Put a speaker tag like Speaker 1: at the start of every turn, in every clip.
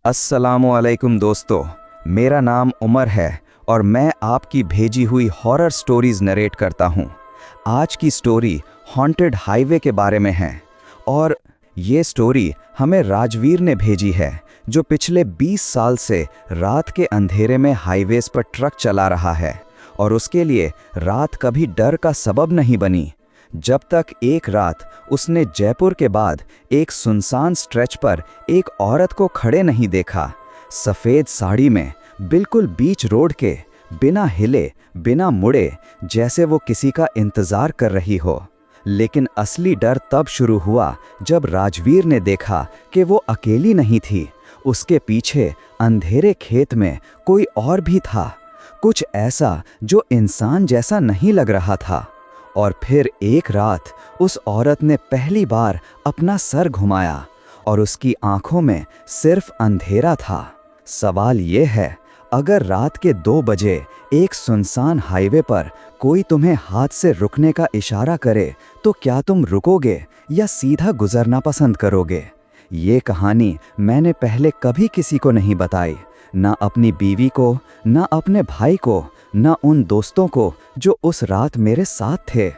Speaker 1: अस्सलामुअलैकुम दोस्तों, मेरा नाम उमर है और मैं आपकी भेजी हुई हॉरर स्टोरीज नरेट करता हूँ। आज की स्टोरी हॉन्टेड हाईवे के बारे में है और ये स्टोरी हमें राजवीर ने भेजी है, जो पिछले 20 साल से रात के अंधेरे में हाईवेज पर ट्रक चला रहा है और उसके लिए रात कभी डर का सबब नहीं बनी। जब तक एक रात उसने जयपुर के बाद एक सुनसान स्ट्रेच पर एक औरत को खड़े नहीं देखा, सफ़ेद साड़ी में, बिल्कुल बीच रोड के, बिना हिले बिना मुड़े, जैसे वो किसी का इंतज़ार कर रही हो। लेकिन असली डर तब शुरू हुआ जब राजवीर ने देखा कि वो अकेली नहीं थी। उसके पीछे अंधेरे खेत में कोई और भी था, कुछ ऐसा जो इंसान जैसा नहीं लग रहा था। और फिर एक रात उस औरत ने पहली बार अपना सर घुमाया और उसकी आंखों में सिर्फ अंधेरा था। सवाल ये है, अगर रात के 2 बजे एक सुनसान हाईवे पर कोई तुम्हें हाथ से रुकने का इशारा करे तो क्या तुम रुकोगे या सीधा गुजरना पसंद करोगे? ये कहानी मैंने पहले कभी किसी को नहीं बताई, ना अपनी बीवी को, ना अपने भाई को, ना उन दोस्तों को जो उस रात मेरे साथ थे,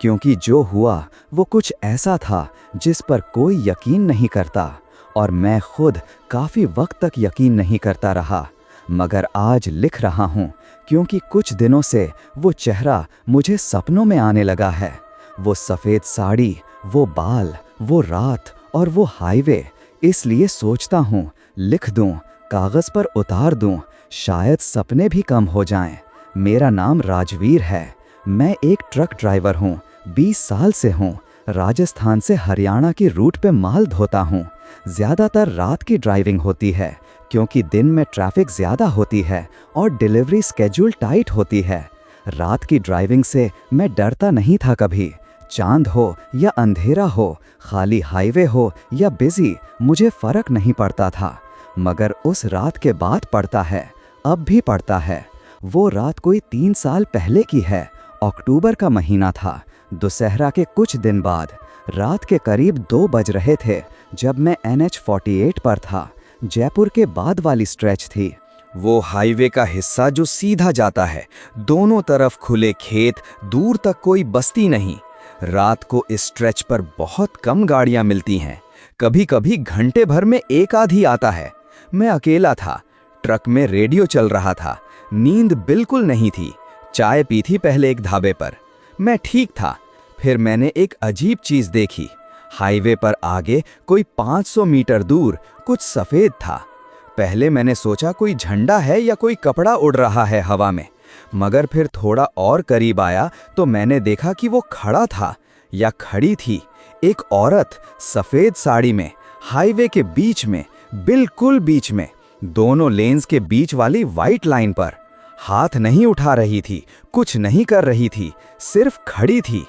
Speaker 1: क्योंकि जो हुआ वो कुछ ऐसा था जिस पर कोई यकीन नहीं करता और मैं खुद काफ़ी वक्त तक यकीन नहीं करता रहा। मगर आज लिख रहा हूँ क्योंकि कुछ दिनों से वो चेहरा मुझे सपनों में आने लगा है। वो सफ़ेद साड़ी, वो बाल, वो रात और वो हाईवे। इसलिए सोचता हूँ लिख दूँ, कागज़ पर उतार दूँ, शायद सपने भी कम हो जाएं। मेरा नाम राजवीर है। मैं एक ट्रक ड्राइवर हूँ, 20 साल से हूँ। राजस्थान से हरियाणा की रूट पे माल ढोता हूँ। ज़्यादातर रात की ड्राइविंग होती है क्योंकि दिन में ट्रैफिक ज़्यादा होती है और डिलीवरी स्केड्यूल टाइट होती है। रात की ड्राइविंग से मैं डरता नहीं था कभी। चांद हो या अंधेरा हो, खाली हाईवे हो या बिजी, मुझे फ़र्क नहीं पड़ता था। मगर उस रात के बाद पड़ता है, अब भी पड़ता है। वो रात कोई 3 साल पहले की है। अक्टूबर का महीना था। दशहरा के कुछ दिन बाद रात के करीब 2 बज रहे थे जब मैं NH-48 पर था। जयपुर के बाद वाली स्ट्रेच थी, वो हाईवे का हिस्सा जो सीधा जाता है। दोनों तरफ खुले खेत, दूर तक कोई बस्ती नहीं। रात को इस स्ट्रेच पर बहुत कम गाड़ियां मिलती हैं, कभी कभी घंटे भर में एक आधी आता है। मैं अकेला था। ट्रक में रेडियो चल रहा था। नींद बिल्कुल नहीं थी। चाय पी थी पहले एक ढाबे पर। मैं ठीक था। फिर मैंने एक अजीब चीज़ देखी। हाईवे पर आगे कोई 500 मीटर दूर कुछ सफ़ेद था। पहले मैंने सोचा कोई झंडा है या कोई कपड़ा उड़ रहा है हवा में, मगर फिर थोड़ा और करीब आया तो मैंने देखा कि वो खड़ा था या खड़ी थी, एक औरत सफ़ेद साड़ी में, हाईवे के बीच में, बिल्कुल बीच में, दोनों लेन्स के बीच वाली वाइट लाइन पर। हाथ नहीं उठा रही थी, कुछ नहीं कर रही थी, सिर्फ खड़ी थी।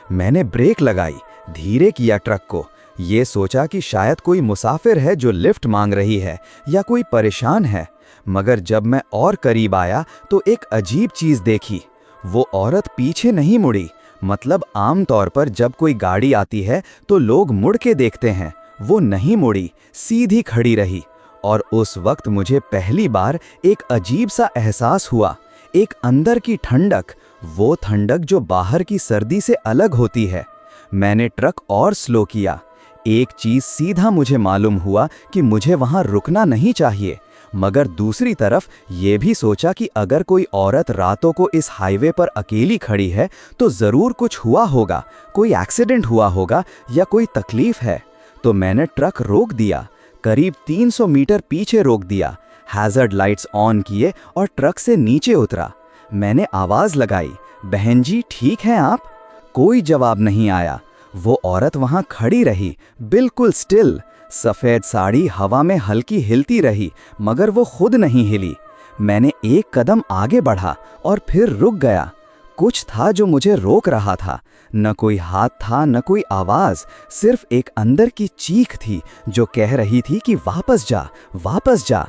Speaker 1: मैंने ब्रेक लगाई, धीरे किया ट्रक को। ये सोचा कि शायद कोई मुसाफिर है जो लिफ्ट मांग रही है या कोई परेशान है। मगर जब मैं और करीब आया तो एक अजीब चीज़ देखी। वो औरत पीछे नहीं मुड़ी। मतलब आम तौर पर जब कोई गाड़ी आती है तो लोग मुड़ के देखते हैं, वो नहीं मुड़ी, सीधी खड़ी रही। और उस वक्त मुझे पहली बार एक अजीब सा एहसास हुआ, एक अंदर की ठंडक, वो ठंडक जो बाहर की सर्दी से अलग होती है। मैंने ट्रक और स्लो किया। एक चीज़ सीधा मुझे मालूम हुआ कि मुझे वहाँ रुकना नहीं चाहिए, मगर दूसरी तरफ ये भी सोचा कि अगर कोई औरत रातों को इस हाईवे पर अकेली खड़ी है तो ज़रूर कुछ हुआ होगा, कोई एक्सीडेंट हुआ होगा या कोई तकलीफ है। तो मैंने ट्रक रोक दिया, करीब 300 मीटर पीछे रोक दिया, हैज़र्ड लाइट्स ऑन किए और ट्रक से नीचे उतरा। मैंने आवाज़ लगाई, बहन जी ठीक हैं आप? कोई जवाब नहीं आया। वो औरत वहाँ खड़ी रही, बिल्कुल स्टिल। सफ़ेद साड़ी हवा में हल्की हिलती रही, मगर वो खुद नहीं हिली। मैंने एक कदम आगे बढ़ा और फिर रुक गया। कुछ था जो मुझे रोक रहा था। न कोई हाथ था, न कोई आवाज़, सिर्फ एक अंदर की चीख थी जो कह रही थी कि वापस जा, वापस जा।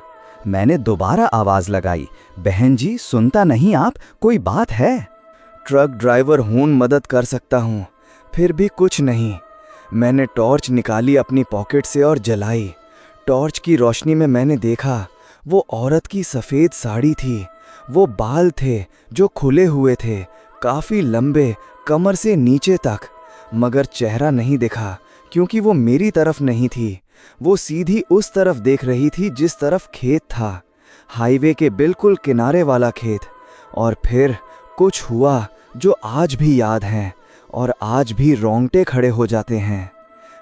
Speaker 1: मैंने दोबारा आवाज़ लगाई, बहन जी सुनता नहीं आप? कोई बात है? ट्रक ड्राइवर हूँ, मदद कर सकता हूँ। फिर भी कुछ नहीं। मैंने टॉर्च निकाली अपनी पॉकेट से और जलाई। टॉर्च की रोशनी में मैंने देखा वो औरत की सफ़ेद साड़ी थी। वो बाल थे जो खुले हुए थे, काफ़ी लंबे, कमर से नीचे तक, मगर चेहरा नहीं दिखा क्योंकि वो मेरी तरफ नहीं थी। वो सीधी उस तरफ देख रही थी जिस तरफ खेत था, हाईवे के बिल्कुल किनारे वाला खेत। और फिर कुछ हुआ जो आज भी याद है और आज भी रोंगटे खड़े हो जाते हैं।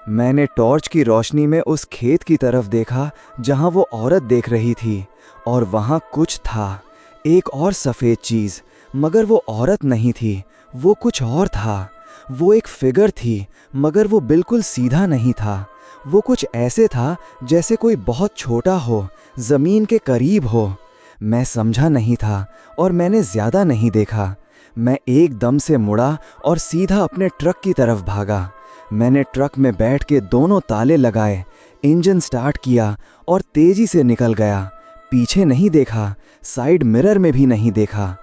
Speaker 1: मैंने टॉर्च की रोशनी में उस खेत की तरफ देखा जहां वो औरत देख रही थी, और वहां कुछ था, एक और सफ़ेद चीज़, मगर वो औरत नहीं थी, वो कुछ और था। वो एक फिगर थी, मगर वो बिल्कुल सीधा नहीं था। वो कुछ ऐसे था जैसे कोई बहुत छोटा हो, ज़मीन के करीब हो। मैं समझा नहीं था और मैंने ज़्यादा नहीं देखा। मैं एकदम से मुड़ा और सीधा अपने ट्रक की तरफ भागा। मैंने ट्रक में बैठ के दोनों ताले लगाए, इंजन स्टार्ट किया और तेज़ी से निकल गया। पीछे नहीं देखा, साइड मिरर में भी नहीं देखा।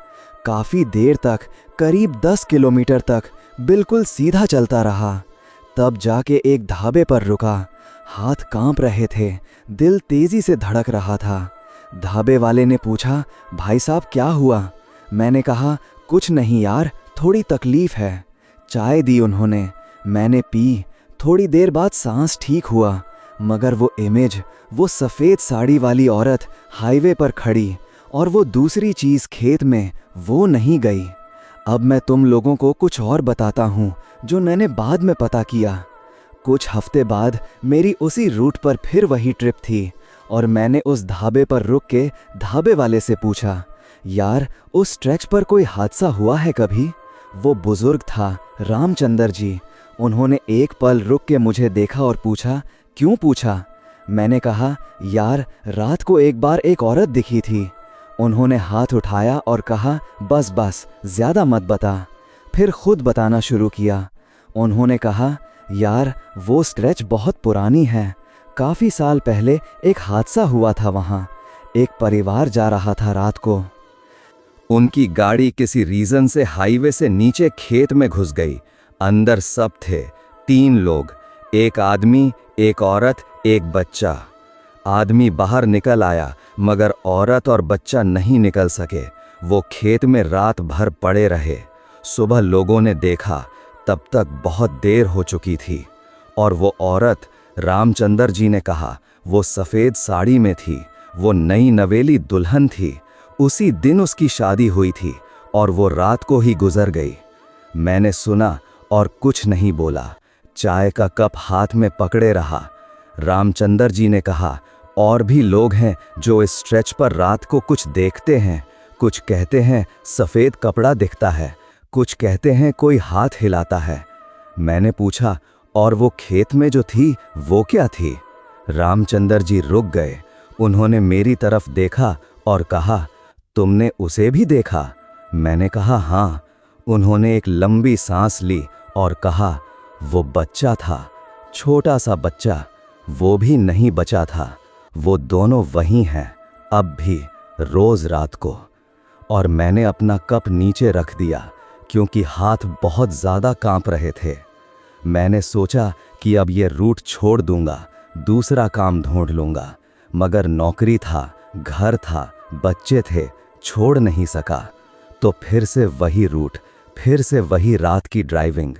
Speaker 1: काफ़ी देर तक, करीब 10 किलोमीटर तक बिल्कुल सीधा चलता रहा। तब जाके एक ढाबे पर रुका। हाथ कांप रहे थे, दिल तेज़ी से धड़क रहा था। ढाबे वाले ने पूछा, भाई साहब क्या हुआ? मैंने कहा, कुछ नहीं यार, थोड़ी तकलीफ़ है। चाय दी उन्होंने, मैंने पी। थोड़ी देर बाद सांस ठीक हुआ, मगर वो इमेज, वो सफ़ेद साड़ी वाली औरत हाईवे पर खड़ी और वो दूसरी चीज़ खेत में, वो नहीं गई। अब मैं तुम लोगों को कुछ और बताता हूँ जो मैंने बाद में पता किया। कुछ हफ्ते बाद मेरी उसी रूट पर फिर वही ट्रिप थी और मैंने उस ढाबे पर रुक के ढाबे वाले से पूछा, यार उस स्ट्रेच पर कोई हादसा हुआ है कभी? वो बुजुर्ग था, रामचंद्र जी। उन्होंने एक पल रुक के मुझे देखा और पूछा, क्यों पूछा? मैंने कहा, यार रात को एक बार एक औरत दिखी थी। उन्होंने हाथ उठाया और कहा, बस बस, ज़्यादा मत बता। फिर खुद बताना शुरू किया। उन्होंने कहा, यार वो स्ट्रेच बहुत पुरानी है। काफ़ी साल पहले एक हादसा हुआ था वहाँ। एक परिवार जा रहा था रात को। उनकी गाड़ी किसी रीज़न से हाईवे से नीचे खेत में घुस गई। अंदर सब थे, 3 लोग, एक आदमी, एक औरत, एक बच्चा। आदमी बाहर निकल आया, मगर औरत और बच्चा नहीं निकल सके। वो खेत में रात भर पड़े रहे। सुबह लोगों ने देखा, तब तक बहुत देर हो चुकी थी। और वो औरत, रामचंद्र जी ने कहा, वो सफ़ेद साड़ी में थी। वो नई नवेली दुल्हन थी। उसी दिन उसकी शादी हुई थी और वो रात को ही गुजर गई। मैंने सुना और कुछ नहीं बोला। चाय का कप हाथ में पकड़े रहा। रामचंद्र जी ने कहा, और भी लोग हैं जो इस स्ट्रेच पर रात को कुछ देखते हैं। कुछ कहते हैं सफ़ेद कपड़ा दिखता है, कुछ कहते हैं कोई हाथ हिलाता है। मैंने पूछा, और वो खेत में जो थी वो क्या थी? रामचंद्र जी रुक गए। उन्होंने मेरी तरफ देखा और कहा, तुमने उसे भी देखा? मैंने कहा, हाँ। उन्होंने एक लंबी सांस ली और कहा, वो बच्चा था, छोटा सा बच्चा। वो भी नहीं बचा था। वो दोनों वहीं हैं, अब भी, रोज़ रात को। और मैंने अपना कप नीचे रख दिया क्योंकि हाथ बहुत ज़्यादा कांप रहे थे। मैंने सोचा कि अब ये रूट छोड़ दूंगा, दूसरा काम ढूंढ लूंगा, मगर नौकरी था, घर था, बच्चे थे, छोड़ नहीं सका। तो फिर से वही रूट, फिर से वही रात की ड्राइविंग।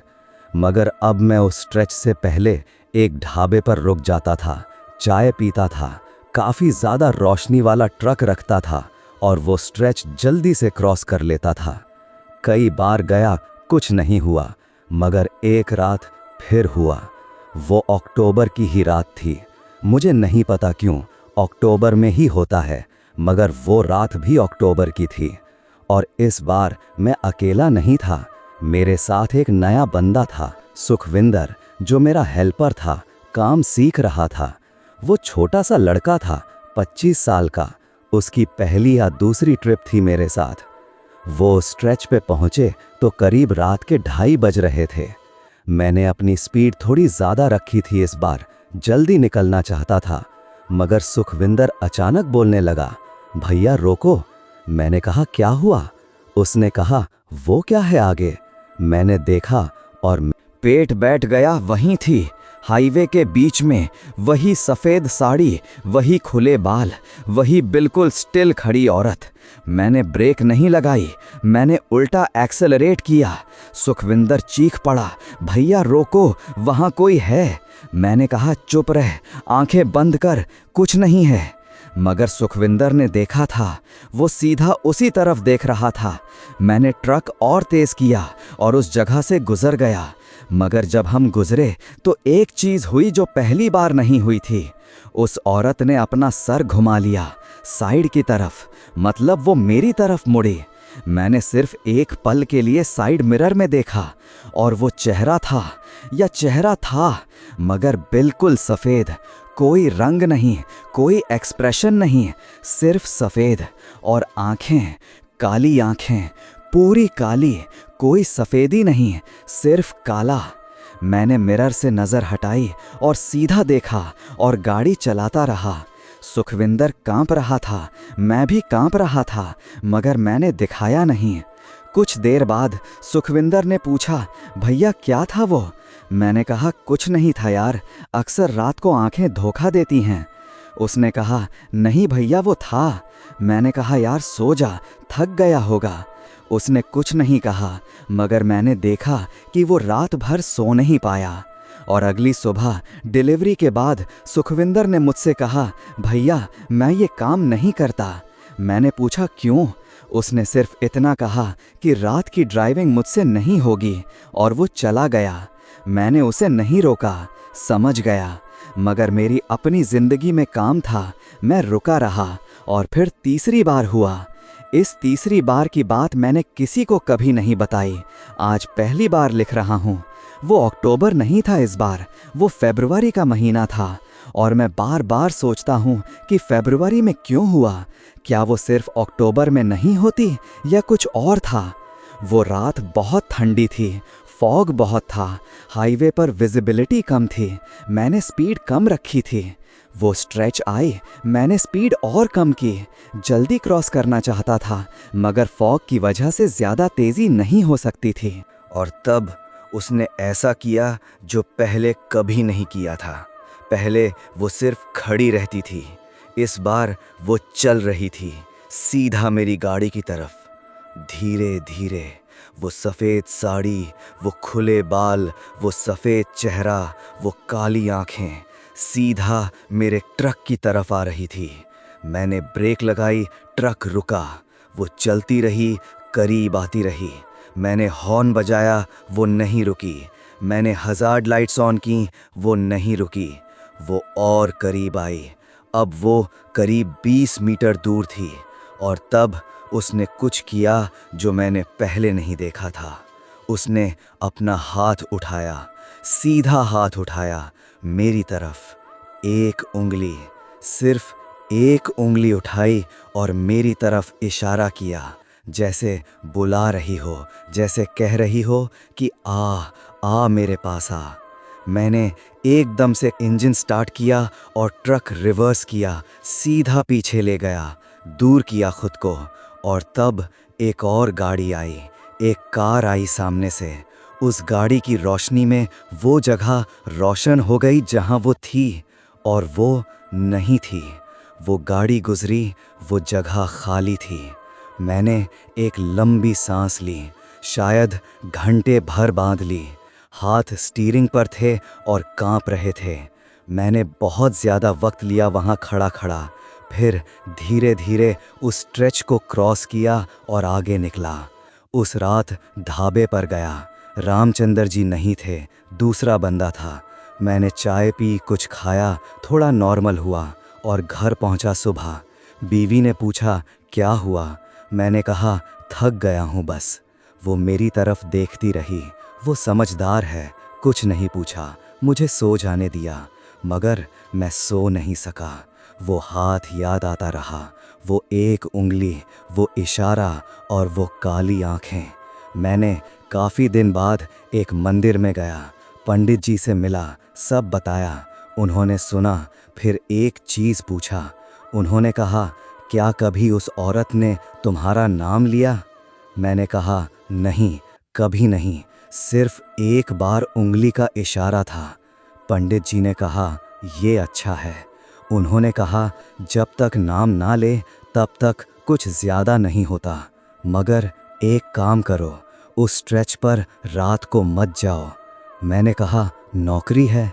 Speaker 1: मगर अब मैं उस स्ट्रेच से पहले एक ढाबे पर रुक जाता था, चाय पीता था, काफ़ी ज़्यादा रोशनी वाला ट्रक रखता था और वो स्ट्रेच जल्दी से क्रॉस कर लेता था। कई बार गया, कुछ नहीं हुआ, मगर एक रात फिर हुआ। वो अक्टूबर की ही रात थी। मुझे नहीं पता क्यों, अक्टूबर में ही होता है, मगर वो रात भी अक्टूबर की थी। और इस बार मैं अकेला नहीं था, मेरे साथ एक नया बंदा था, सुखविंदर, जो मेरा हेल्पर था, काम सीख रहा था। वो छोटा सा लड़का था, 25 साल का। उसकी पहली या दूसरी ट्रिप थी मेरे साथ। वो स्ट्रेच पे पहुंचे तो करीब रात के 2:30 बज रहे थे। मैंने अपनी स्पीड थोड़ी ज़्यादा रखी थी इस बार, जल्दी निकलना चाहता था, मगर सुखविंदर अचानक बोलने लगा, भैया रोको। मैंने कहा, क्या हुआ? उसने कहा, वो क्या है आगे? मैंने देखा और पेट बैठ गया, वहीं थी। हाईवे के बीच में वही सफ़ेद साड़ी, वही खुले बाल, वही बिल्कुल स्टिल खड़ी औरत। मैंने ब्रेक नहीं लगाई, मैंने उल्टा एक्सेलरेट किया। सुखविंदर चीख पड़ा, भैया रोको, वहाँ कोई है। मैंने कहा चुप रह, आंखें बंद कर, कुछ नहीं है। मगर सुखविंदर ने देखा था, वो सीधा उसी तरफ देख रहा था। मैंने ट्रक और तेज किया और उस जगह से गुजर गया। मगर जब हम गुजरे तो एक चीज हुई जो पहली बार नहीं हुई थी। उस औरत ने अपना सर घुमा लिया साइड की तरफ, मतलब वो मेरी तरफ मुड़ी। मैंने सिर्फ एक पल के लिए साइड मिरर में देखा और वो चेहरा था मगर बिल्कुल सफ़ेद, कोई रंग नहीं, कोई एक्सप्रेशन नहीं, सिर्फ सफ़ेद। और आंखें, काली आंखें, पूरी काली, कोई सफ़ेदी नहीं, सिर्फ काला। मैंने मिरर से नज़र हटाई और सीधा देखा और गाड़ी चलाता रहा। सुखविंदर कांप रहा था, मैं भी कांप रहा था, मगर मैंने दिखाया नहीं। कुछ देर बाद सुखविंदर ने पूछा, भैया क्या था वो? मैंने कहा कुछ नहीं था यार, अक्सर रात को आंखें धोखा देती हैं। उसने कहा नहीं भैया वो था। मैंने कहा यार सो जा, थक गया होगा। उसने कुछ नहीं कहा, मगर मैंने देखा कि वो रात भर सो नहीं पाया। और अगली सुबह डिलीवरी के बाद सुखविंदर ने मुझसे कहा, भैया मैं ये काम नहीं करता। मैंने पूछा क्यों? उसने सिर्फ इतना कहा कि रात की ड्राइविंग मुझसे नहीं होगी, और वो चला गया। मैंने उसे नहीं रोका, समझ गया, मगर मेरी अपनी जिंदगी में काम था। मैं रुका रहा और फिर तीसरी बार हुआ। इस तीसरी बार की बात मैंने किसी को कभी नहीं बताई, आज पहली बार लिख रहा हूँ। वो अक्टूबर नहीं था इस बार, वो फरवरी का महीना था। और मैं बार बार सोचता हूँ कि फरवरी में क्यों हुआ? क्या वो सिर्फ अक्टूबर में नहीं होती या कुछ और था? वो रात बहुत ठंडी थी, फॉग बहुत था, हाईवे पर विजिबिलिटी कम थी, मैंने स्पीड कम रखी थी। वो स्ट्रेच आई, मैंने स्पीड और कम की, जल्दी क्रॉस करना चाहता था, मगर फॉग की वजह से ज़्यादा तेज़ी नहीं हो सकती थी। और तब उसने ऐसा किया जो पहले कभी नहीं किया था। पहले वो सिर्फ खड़ी रहती थी, इस बार वो चल रही थी, सीधा मेरी गाड़ी की तरफ। धीरे धीरे, वो सफ़ेद साड़ी, वो खुले बाल, वो सफ़ेद चेहरा, वो काली आंखें, सीधा मेरे ट्रक की तरफ आ रही थी। मैंने ब्रेक लगाई, ट्रक रुका। वो चलती रही, करीब आती रही। मैंने हॉर्न बजाया, वो नहीं रुकी। मैंने हज़ार्ड लाइट्स ऑन की, वो नहीं रुकी। वो और करीब आई। अब वो करीब 20 मीटर दूर थी, और तब उसने कुछ किया जो मैंने पहले नहीं देखा था। उसने अपना हाथ उठाया, सीधा हाथ उठाया मेरी तरफ। एक उंगली, सिर्फ एक उंगली उठाई और मेरी तरफ इशारा किया, जैसे बुला रही हो, जैसे कह रही हो कि आ मेरे पास आ। मैंने एकदम से इंजन स्टार्ट किया और ट्रक रिवर्स किया, सीधा पीछे ले गया, दूर किया खुद को। और तब एक और गाड़ी आई, एक कार आई सामने से। उस गाड़ी की रोशनी में वो जगह रोशन हो गई जहां वो थी, और वो नहीं थी। वो गाड़ी गुजरी, वो जगह खाली थी। मैंने एक लंबी सांस ली, शायद घंटे भर बांध ली। हाथ स्टीयरिंग पर थे और कांप रहे थे। मैंने बहुत ज़्यादा वक्त लिया वहाँ खड़ा खड़ा, फिर धीरे धीरे उस स्ट्रेच को क्रॉस किया और आगे निकला। उस रात ढाबे पर गया। रामचंद्र जी नहीं थे, दूसरा बंदा था। मैंने चाय पी, कुछ खाया, थोड़ा नॉर्मल हुआ और घर पहुंचा सुबह। बीवी ने पूछा क्या हुआ? मैंने कहा थक गया हूँ बस। वो मेरी तरफ देखती रही। वो समझदार है, कुछ नहीं पूछा, मुझे सो जाने दिया, मगर मैं सो नहीं सका। वो हाथ याद आता रहा, वो एक उंगली, वो इशारा और वो काली आंखें। मैंने काफ़ी दिन बाद एक मंदिर में गया, पंडित जी से मिला, सब बताया। उन्होंने सुना, फिर एक चीज़ पूछा। उन्होंने कहा क्या कभी उस औरत ने तुम्हारा नाम लिया? मैंने कहा नहीं, कभी नहीं, सिर्फ एक बार उंगली का इशारा था। पंडित जी ने कहा, ये अच्छा है। उन्होंने कहा, जब तक नाम ना ले तब तक कुछ ज़्यादा नहीं होता, मगर एक काम करो, उस स्ट्रेच पर रात को मत जाओ। मैंने कहा, नौकरी है?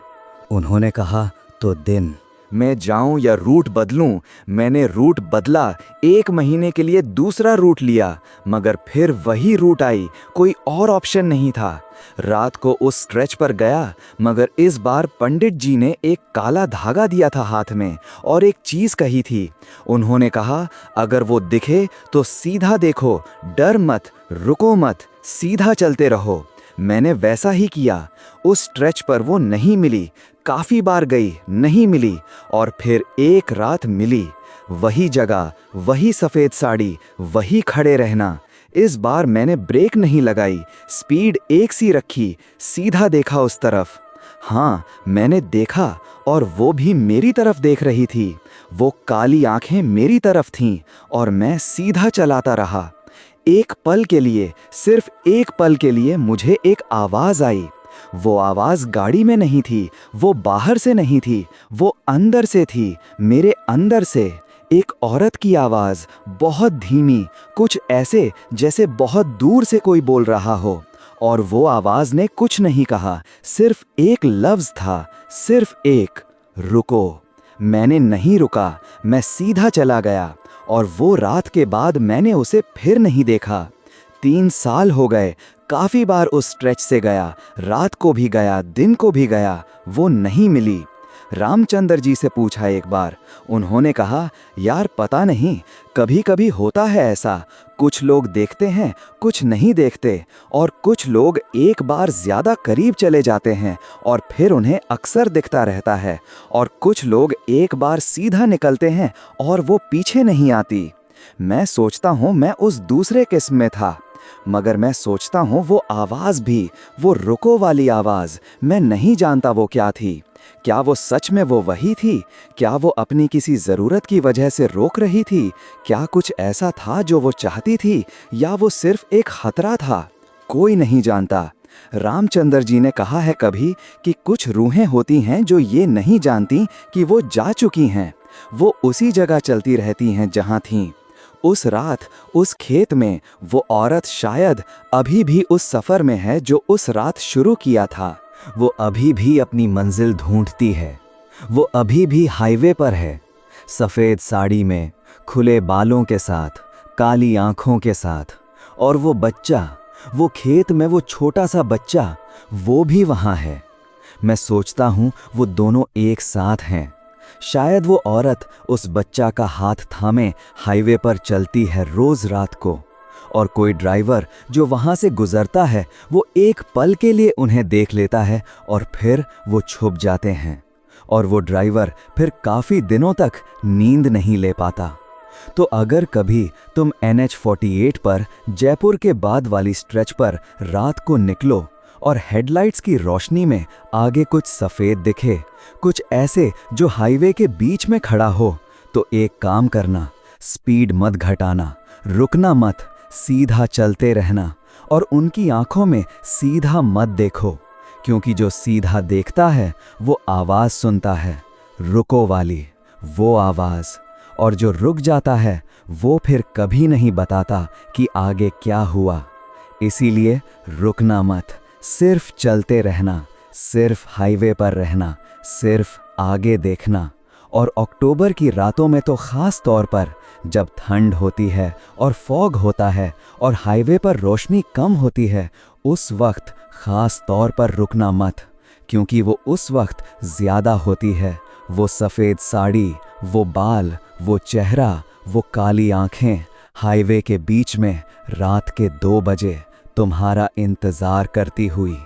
Speaker 1: उन्होंने कहा, तो दिन। मैं जाऊं या रूट बदलूं? मैंने रूट बदला, 1 महीने के लिए दूसरा रूट लिया, मगर फिर वही रूट आई, कोई और ऑप्शन नहीं था। रात को उस स्ट्रेच पर गया, मगर इस बार पंडित जी ने एक काला धागा दिया था हाथ में और एक चीज़ कही थी। उन्होंने कहा, अगर वो दिखे तो सीधा देखो, डर मत, रुको मत, सीधा चलते रहो। मैंने वैसा ही किया। उस स्ट्रेच पर वो नहीं मिली, काफ़ी बार गई, नहीं मिली, और फिर एक रात मिली। वही जगह, वही सफ़ेद साड़ी, वही खड़े रहना। इस बार मैंने ब्रेक नहीं लगाई, स्पीड एक सी रखी, सीधा देखा उस तरफ। हाँ, मैंने देखा, और वो भी मेरी तरफ देख रही थी। वो काली आंखें मेरी तरफ थीं और मैं सीधा चलाता रहा। एक पल के लिए, सिर्फ एक पल के लिए मुझे एक आवाज़ आई। वो आवाज़ गाड़ी में नहीं थी, वो बाहर से नहीं थी, वो अंदर से थी, मेरे अंदर से। एक औरत की आवाज़, बहुत धीमी, कुछ ऐसे जैसे बहुत दूर से कोई बोल रहा हो। और वो आवाज़ ने कुछ नहीं कहा, सिर्फ एक लफ्ज़ था, सिर्फ एक, रुको। मैंने नहीं रुका, मैं सीधा चला गया, और वो रात के बाद मैंने उसे फिर नहीं देखा। 3 साल हो गए, काफ़ी बार उस स्ट्रेच से गया, रात को भी गया, दिन को भी गया, वो नहीं मिली। रामचंद्र जी से पूछा एक बार, उन्होंने कहा, यार पता नहीं, कभी कभी होता है ऐसा, कुछ लोग देखते हैं, कुछ नहीं देखते, और कुछ लोग एक बार ज़्यादा करीब चले जाते हैं और फिर उन्हें अक्सर दिखता रहता है, और कुछ लोग एक बार सीधा निकलते हैं और वो पीछे नहीं आती। मैं सोचता हूँ मैं उस दूसरे किस्म में था, मगर मैं सोचता हूँ वो आवाज़ भी, वो रुको वाली आवाज़, मैं नहीं जानता वो क्या थी। क्या वो सच में वो वही थी? क्या वो अपनी किसी ज़रूरत की वजह से रोक रही थी? क्या कुछ ऐसा था जो वो चाहती थी, या वो सिर्फ एक खतरा था? कोई नहीं जानता। रामचंद्र जी ने कहा है कभी कि कुछ रूहें होती हैं जो ये नहीं जानती कि वो जा चुकी हैं, वो उसी जगह चलती रहती हैं जहाँ थीं। उस रात, उस खेत में, वो औरत शायद अभी भी उस सफ़र में है जो उस रात शुरू किया था। वो अभी भी अपनी मंजिल ढूंढती है, वो अभी भी हाईवे पर है, सफ़ेद साड़ी में, खुले बालों के साथ, काली आँखों के साथ। और वो बच्चा, वो खेत में वो छोटा सा बच्चा, वो भी वहाँ है। मैं सोचता हूँ वो दोनों एक साथ हैं। शायद वो औरत उस बच्चा का हाथ थामे हाईवे पर चलती है रोज़ रात को, और कोई ड्राइवर जो वहाँ से गुज़रता है वो एक पल के लिए उन्हें देख लेता है और फिर वो छुप जाते हैं, और वो ड्राइवर फिर काफ़ी दिनों तक नींद नहीं ले पाता। तो अगर कभी तुम NH-48 पर जयपुर के बाद वाली स्ट्रेच पर रात को निकलो और हेडलाइट्स की रोशनी में आगे कुछ सफ़ेद दिखे, कुछ ऐसे जो हाईवे के बीच में खड़ा हो, तो एक काम करना, स्पीड मत घटाना, रुकना मत, सीधा चलते रहना, और उनकी आंखों में सीधा मत देखो, क्योंकि जो सीधा देखता है वो आवाज़ सुनता है, रुको वाली, वो आवाज़। और जो रुक जाता है वो फिर कभी नहीं बताता कि आगे क्या हुआ। इसीलिए रुकना मत, सिर्फ चलते रहना, सिर्फ हाईवे पर रहना, सिर्फ आगे देखना। और अक्टूबर की रातों में तो ख़ास तौर पर, जब ठंड होती है और फॉग होता है और हाईवे पर रोशनी कम होती है, उस वक्त ख़ास तौर पर रुकना मत, क्योंकि वो उस वक्त ज़्यादा होती है। वो सफ़ेद साड़ी, वो बाल, वो चेहरा, वो काली आँखें, हाईवे के बीच में रात के 2 बजे तुम्हारा इंतज़ार करती हुई।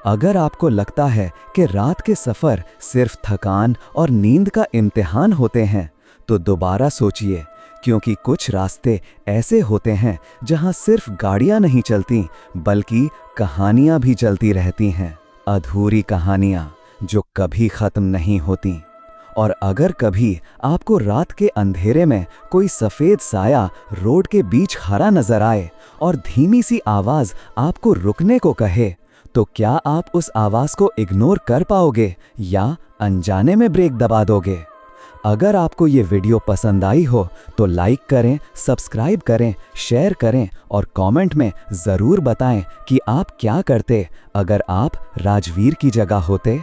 Speaker 1: अगर आपको लगता है कि रात के सफ़र सिर्फ थकान और नींद का इम्तिहान होते हैं, तो दोबारा सोचिए, क्योंकि कुछ रास्ते ऐसे होते हैं जहां सिर्फ गाड़ियां नहीं चलती, बल्कि कहानियां भी चलती रहती हैं, अधूरी कहानियां जो कभी ख़त्म नहीं होती। और अगर कभी आपको रात के अंधेरे में कोई सफ़ेद साया रोड के बीच खड़ा नजर आए और धीमी सी आवाज़ आपको रुकने को कहे, तो क्या आप उस आवाज़ को इग्नोर कर पाओगे या अनजाने में ब्रेक दबा दोगे? अगर आपको ये वीडियो पसंद आई हो तो लाइक करें, सब्सक्राइब करें, शेयर करें और कमेंट में ज़रूर बताएं कि आप क्या करते अगर आप राजवीर की जगह होते।